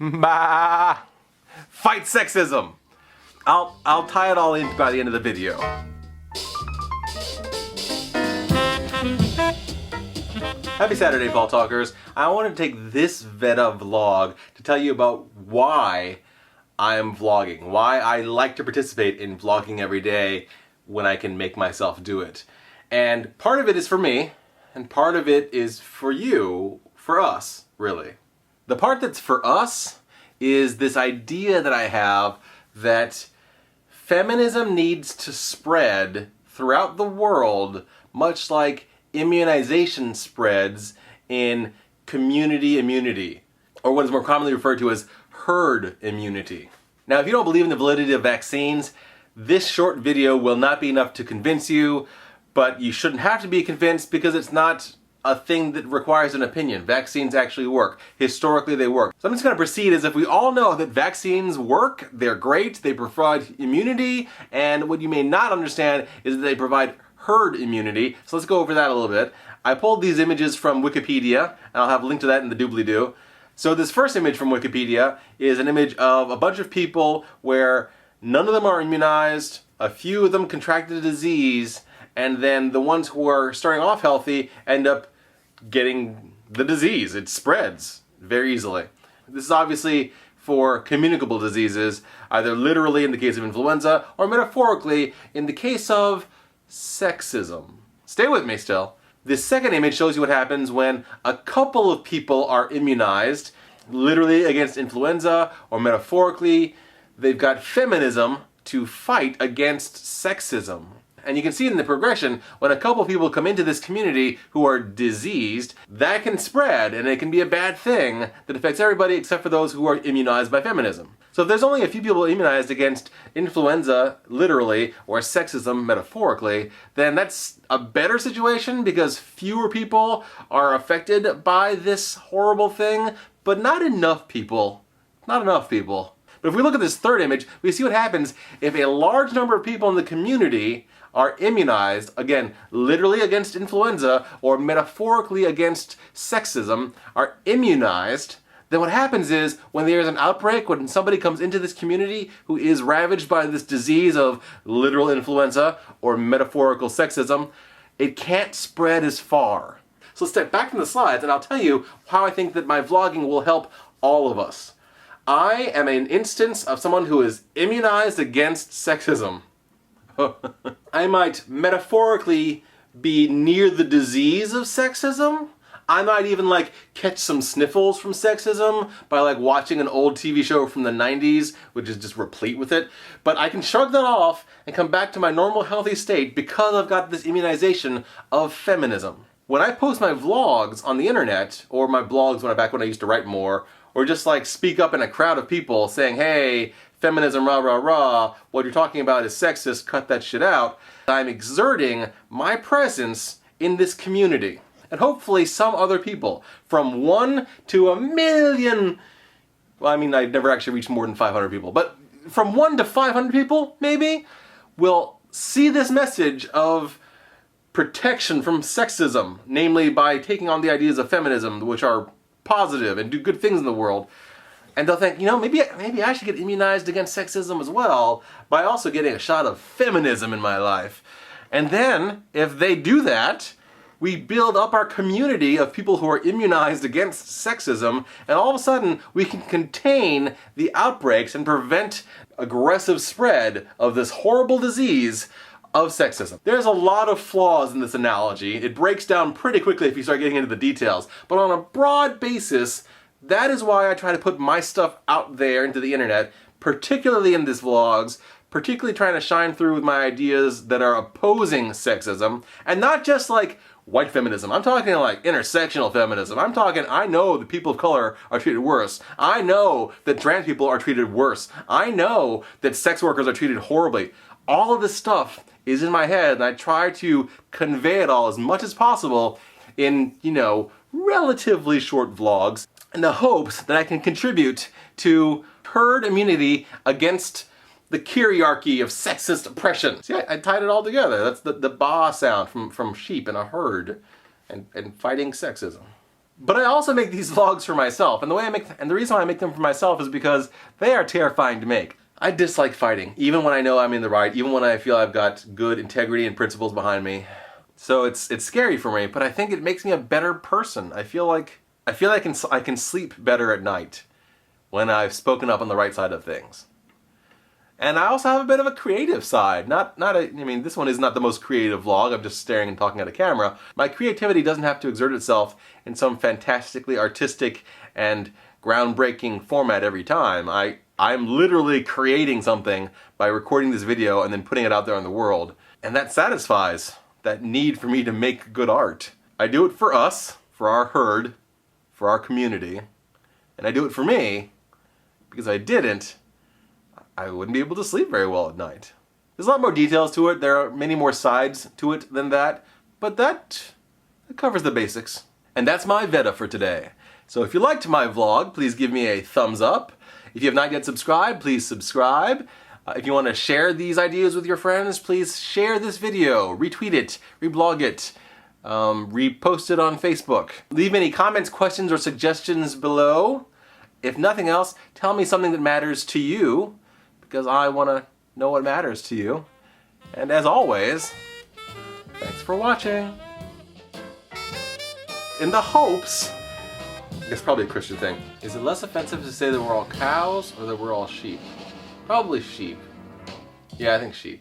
Bah! Fight sexism! I'll tie it all in by the end of the video. Happy Saturday, Ball Talkers. I want to take this VEDA vlog to tell you about why I am vlogging, why I like to participate in vlogging every day when I can make myself do it. And part of it is for me, and part of it is for you, for us, really. The part that's for us is this idea that I have that feminism needs to spread throughout the world, much like immunization spreads in community immunity, or what is more commonly referred to as herd immunity. Now, if you don't believe in the validity of vaccines, this short video will not be enough to convince you, but you shouldn't have to be convinced because it's not a thing that requires an opinion. Vaccines actually work. Historically, they work. So I'm just going to proceed as if we all know that vaccines work, they're great, they provide immunity, and what you may not understand is that they provide herd immunity. So let's go over that a little bit. I pulled these images from Wikipedia, and I'll have a link to that in the doobly-doo. So this first image from Wikipedia is an image of a bunch of people where none of them are immunized, a few of them contracted a disease, and then the ones who are starting off healthy end up getting the disease. It spreads very easily. This is obviously for communicable diseases, either literally in the case of influenza, or metaphorically in the case of sexism. Stay with me still. This second image shows you what happens when a couple of people are immunized, literally against influenza, or metaphorically, they've got feminism to fight against sexism. And you can see in the progression, when a couple of people come into this community who are diseased, that can spread, and it can be a bad thing that affects everybody except for those who are immunized by feminism. So if there's only a few people immunized against influenza, literally, or sexism, metaphorically, then that's a better situation because fewer people are affected by this horrible thing, but not enough people. Not enough people. But if we look at this third image, we see what happens if a large number of people in the community are immunized, again, literally against influenza, or metaphorically against sexism, are immunized. Then what happens is, when there's an outbreak, when somebody comes into this community who is ravaged by this disease of literal influenza or metaphorical sexism, it can't spread as far. So let's step back from the slides and I'll tell you how I think that my vlogging will help all of us. I am an instance of someone who is immunized against sexism. I might metaphorically be near the disease of sexism. I might even catch some sniffles from sexism by watching an old TV show from the 90s, which is just replete with it. But I can shrug that off and come back to my normal healthy state because I've got this immunization of feminism. When I post my vlogs on the internet, or my blogs back when I used to write more, or just speak up in a crowd of people saying, hey, feminism, rah, rah, rah, what you're talking about is sexist, cut that shit out, I'm exerting my presence in this community. And hopefully some other people, from 1 to 1,000,000, well, I mean, I've never actually reached more than 500 people, but from 1 to 500 people, maybe, will see this message of protection from sexism, namely by taking on the ideas of feminism, which are positive and do good things in the world. And they'll think, maybe I should get immunized against sexism as well by also getting a shot of feminism in my life. And then, if they do that, we build up our community of people who are immunized against sexism, and all of a sudden we can contain the outbreaks and prevent aggressive spread of this horrible disease of sexism. There's a lot of flaws in this analogy. It breaks down pretty quickly if you start getting into the details. But on a broad basis, that is why I try to put my stuff out there into the internet, particularly in these vlogs, particularly trying to shine through with my ideas that are opposing sexism, and not just white feminism. I'm talking intersectional feminism. I'm talking, I know that people of color are treated worse. I know that trans people are treated worse. I know that sex workers are treated horribly. All of this stuff is in my head, and I try to convey it all as much as possible in, relatively short vlogs, in the hopes that I can contribute to herd immunity against the kyriarchy of sexist oppression. See, I tied it all together. That's the ba sound from sheep in a herd and fighting sexism. But I also make these vlogs for myself, and the reason why I make them for myself is because they are terrifying to make. I dislike fighting, even when I know I'm in the right, even when I feel I've got good integrity and principles behind me. So it's scary for me, but I think it makes me a better person. I feel like I can sleep better at night when I've spoken up on the right side of things. And I also have a bit of a creative side. I mean, this one is not the most creative vlog. I'm just staring and talking at a camera. My creativity doesn't have to exert itself in some fantastically artistic and groundbreaking format every time. I'm literally creating something by recording this video and then putting it out there in the world. And that satisfies that need for me to make good art. I do it for us, for our herd, for our community. And I do it for me because I didn't, I wouldn't be able to sleep very well at night. There's a lot more details to it. There are many more sides to it than that, but that covers the basics. And that's my VEDA for today. So if you liked my vlog, please give me a thumbs up. If you have not yet subscribed, please subscribe. If you want to share these ideas with your friends, please share this video, retweet it, reblog it, repost it on Facebook. Leave any comments, questions, or suggestions below. If nothing else, tell me something that matters to you, because I want to know what matters to you. And as always, thanks for watching. In the hopes, it's probably a Christian thing. Is it less offensive to say that we're all cows or that we're all sheep? Probably sheep. Yeah, I think sheep.